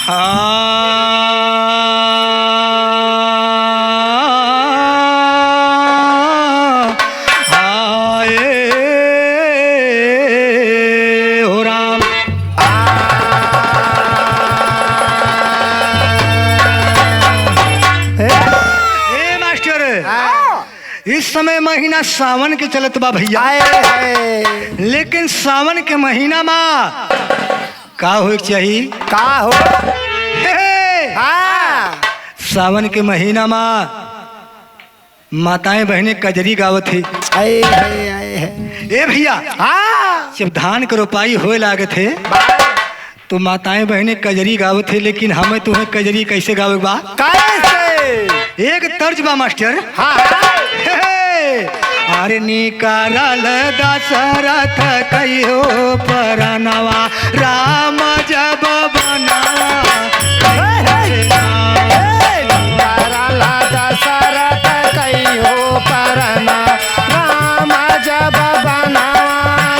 हो राम। मास्टर इस समय महीना सावन के चलत बा भैया, लेकिन सावन के महीना में का हो चाहिए? का हो? सावन के महीना में माताएं बहनें कजरी गावत थी। ए भैया, जब धान के रोपाई होए लागे थे तो माताएं बहनें कजरी गावत थे, लेकिन हमें तुम्हें कजरी कैसे गावे बा? एक तर्ज बा मास्टर। अरे निकाल दशरथ कहियो परनवा, राम जब बनावा दशरथ कहियो परना, राम जब बना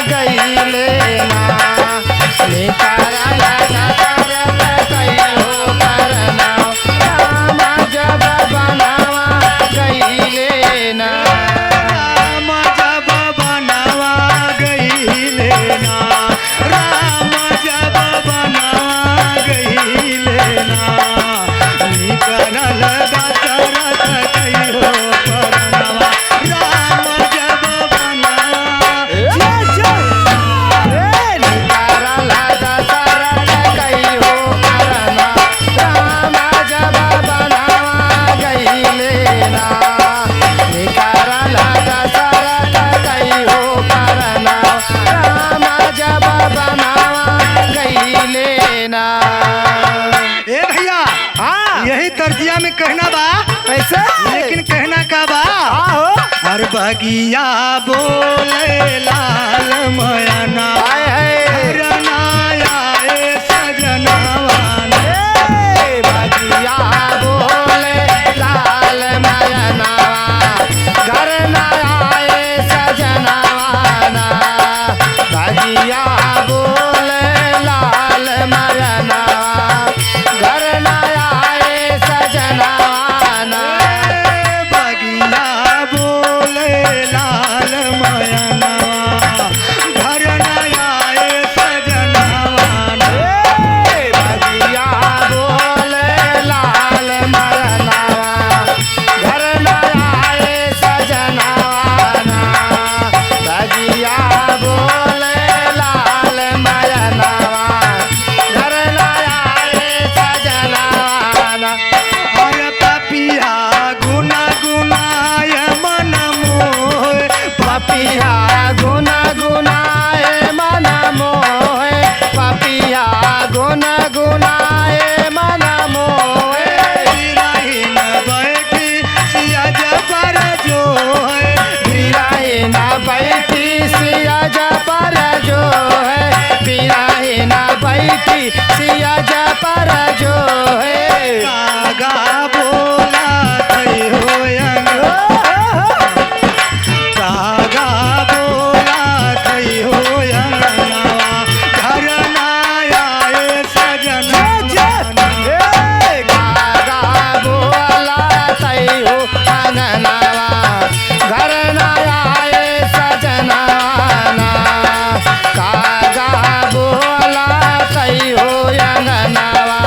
गईले ना। दशरथ कहियो परना, राम जब बना गईले ना। राम जब बनावा गईले ना, राम जब बनावा गईले ना। निकाल दशरथ कहियो परनवा, राम जब यही तर्जिया में कहना बा, कैसे? लेकिन कहना का बा? हर बगिया बोले लाल मयना, रनाया सजनवाना। बगिया बोले लाल मयनवा, घर न आए सजनवाना। बगिया बोले लाल मयनवा, घर न आए सजनवाना। बगिया बोले लाल मयना, घर न आए सजनवाना। बगिया बोले लाल मयनवा, घर न आए सजनवाना। बगिया बोले लाल मयनवा, घर न आए सजनवाना। और पपिया गुना गुनाय मन मोह, पपिया गुन गुनाए मन मोहे, पपिया गुन गुनाए मन मोहे। बिरहिन बैठी सियज पर जो है, बिराहे न बैठी सियज पर जो है, बिराहे न बैठी सियज पर जो है। कागा बोला थई होयन, कागा बोला थई होयन, घर न आए सजनवाना। कागा बोला तई हो अंगनवा, घर न आए सजनवाना। कागा बोला तई हो अंगनवा,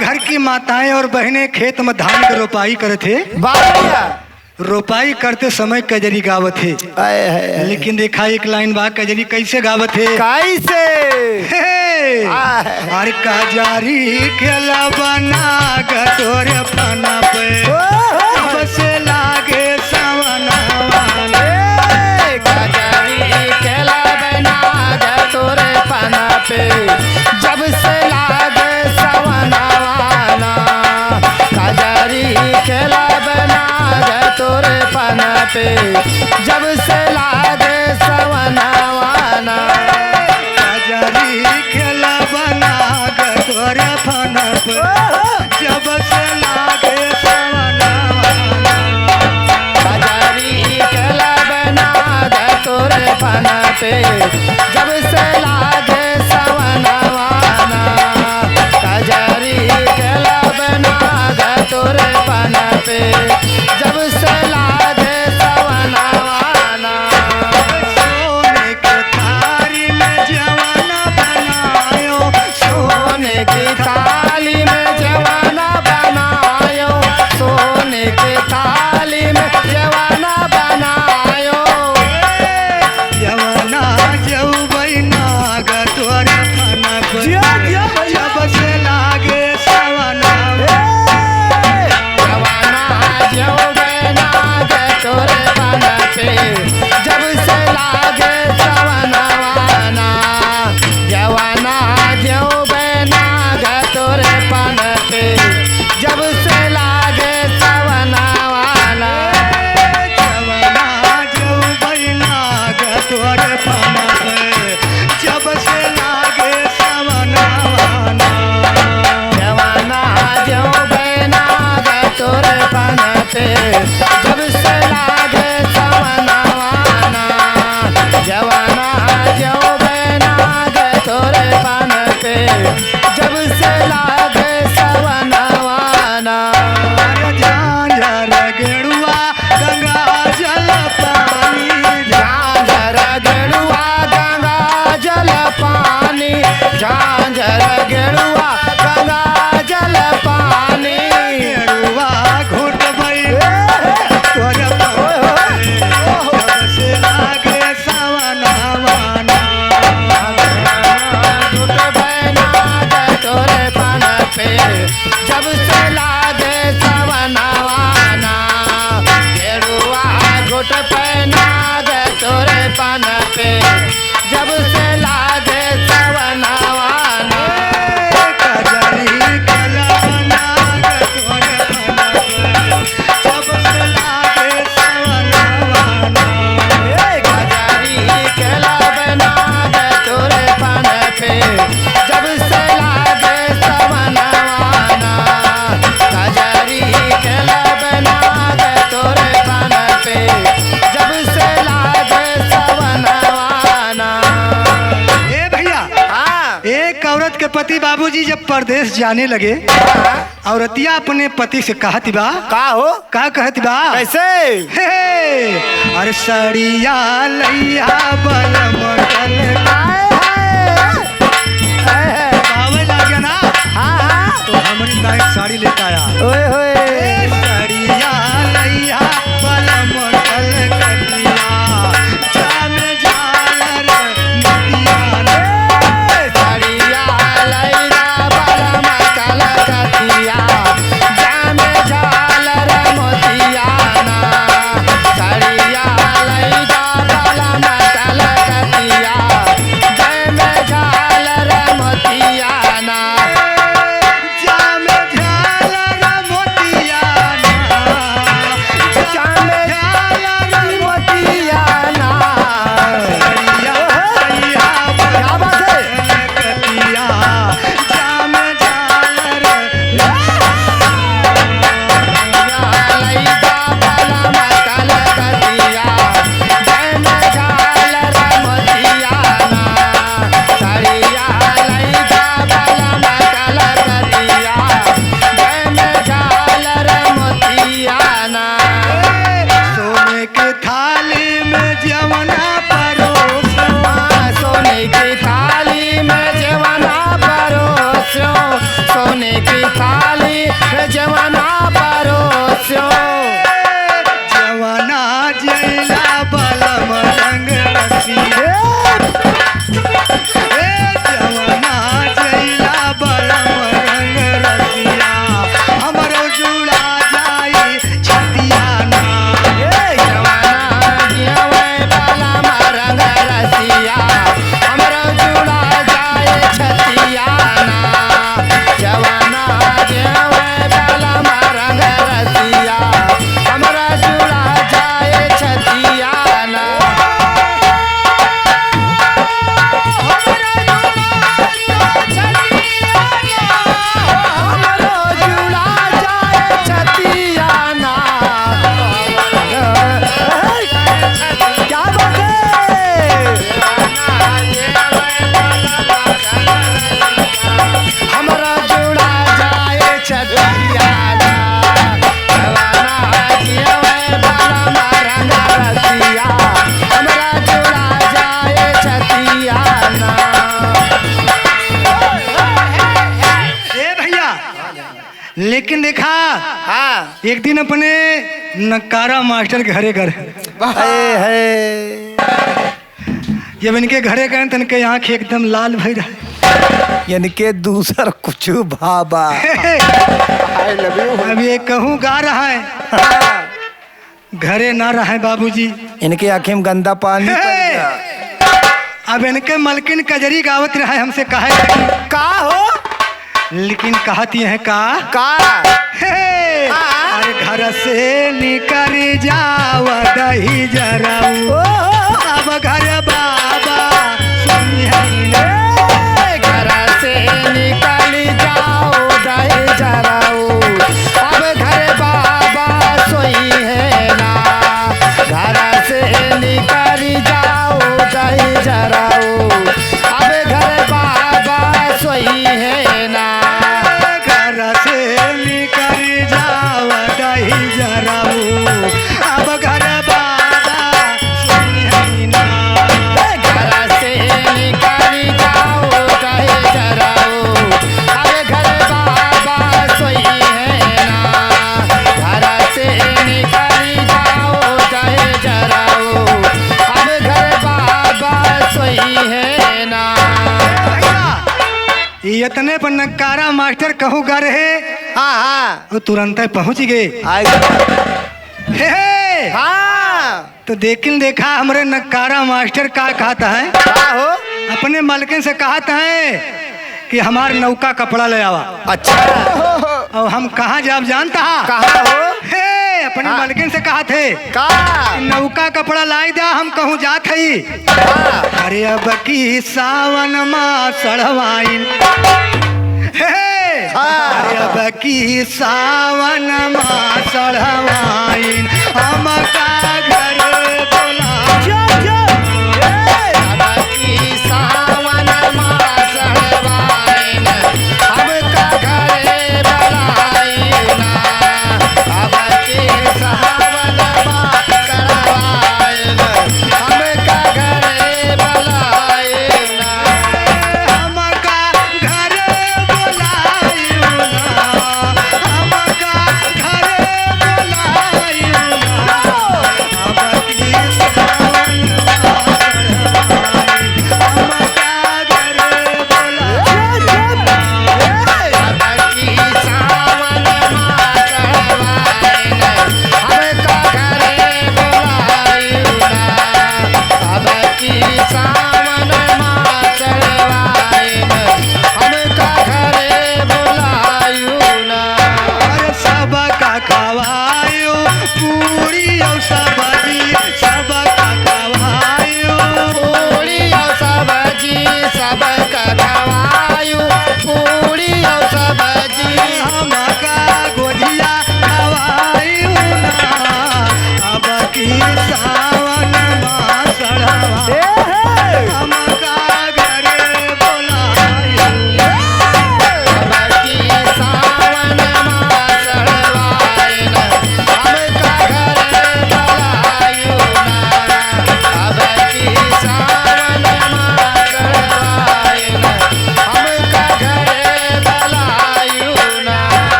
घर की माताएं और बहनें खेत में धान की रोपाई करे थे। बाबा रोपाई करते समय कजरी गावत थे। आए है लेकिन देखा एक लाइन बा कजरी कैसे गावत है। कैसे हे, अरे कजरी खेला बना गटोरे पना पे बस लागे सवनवा कजरी खेला बना गटोरे पना पे जब से लागे सवनवाना कजरी खेला बना गटोरे पना पे जब से लागे सवनवाना कजरी खेला बना गटोरे पना पे जब से लागे सवनवा कजरी खेला बना गटोरे पना पे जब से लागे सवनवाना कजरी खेला बना गटोरे पना पे जब से लागे सवनवाना सोने के थारी में जवाना बनायो सोने की थाली में जवाना बनायो सोने की थाली में जवाना बनायो जवाना जऊ बैना गटोरे पना पे जब से लागे सवनवा जवाना जो बना गटोरे पना पे जब से लागे सवनवाना जवाना जो बना गटोरे पना पे जब से लागे सवनवाना जवाना जऊ बैना गटोरे पना पे जब से लागे सवनवा जवाना जो बना गटोरे पना पे जब से लागे सवनवाना जवाना जो बना गटोरे पना पे जब से लागे सवनवाना झांझर गेड़ुआ गंगा जल पानी झांझर गेड़ुआ गंगा जल पानी झांझर गेड़ुआ गंगा जल पानी गेड़ुआ घुट बई तोर से लागे सवनवाना घुट बना गटोरे पना पे जब से लागे सवनवाना गेरुआ घुट पहना गटोरे पना पे जब से लागे सवनवाना कजरी कलबना गटोरे पना पे जब से लागे सवनवाना कजरी केला बना गटोरे पना पे जब से लागे सवनवाना कजरी केला बना गटोरे पना पे जब से लागे सवनवाना ए भैया हाँ एक औरत के पति बाबूजी जब परदेश जाने लगे औरतिया अपने पति से कहती बा का हो का कहती बा कैसे हे अरे सड़िया लैया बल मटल पावे लागे ना हाँ तो हमारी नाइट साड़ी लेता आया ओए होए सड़िया लैया बल मटल कटिया जामे झालर मटिया साड़िया लैला बलम कलकतिया जामे झालर मोतियाना साड़िया लैला बलम कलकतिया जामे झालर मोतियाना जामे झालर मोतिया जामे झालर मोतियाना सड़िया लैया क्या बात है कटिया जामे झालर लैला बलम कलकतिया जामे झालर मोतियाना साड़िया लैला बलम कलकतिया जामे झालर मोतियाना सोने के थाली में जवना परोस सोने की थाली में जवाना परोसो सोने की थाली एक दिन अपने नक्कारा मास्टर के घरे गए। जब इनके घरे गए तो इनके आँख एकदम लाल भई रहे। इनके दूसर कुछ भाबा। अब ये कहूँ गा रहा है, घरे ना रहे बाबूजी। इनके आंखें में गंदा पानी पड़ गया। अब इनके मलकिन कजरी गावत रहे, हमसे कहे का हो, लेकिन कहती है का का अरे घर से निकल जाव दही जराऊ, अब घर बाबा सुनिए। घर से निकल जाओ दही जराओ, अब घर बाबा सोई है ना। घर से निकल जाओ दही जराओ, अब घर बाबा सोई है ना। घर से निकल जाव दही जराऊ, अब घर बाबा सुनिए ना। घर से निकल जाओ दही जराओ, अब घर बाबा सोई है ना। घर से निकल जाओ दही जराओ, अब घर बाबा सोई है ना। ये इतने पर नक्कारा मास्टर कहूँ गा रहे, हाँ वो तुरंत पहुंच गए। हे हाँ तो देखा हमारे नक्कारा मास्टर का कहता है, हो अपने मालकिन से कहता है कि हमार नौका कपड़ा ले आवा। अच्छा और हम कहाँ जाब जानता है? कहाँ हो हे अपने हाँ। मालकिन से कहा थे का नौका कपड़ा लाई दा, हम कहूँ जात हई। अरे अब की सावन माँ सड़वाइन, अरे अब की सावन माँ सड़वाइन, हम का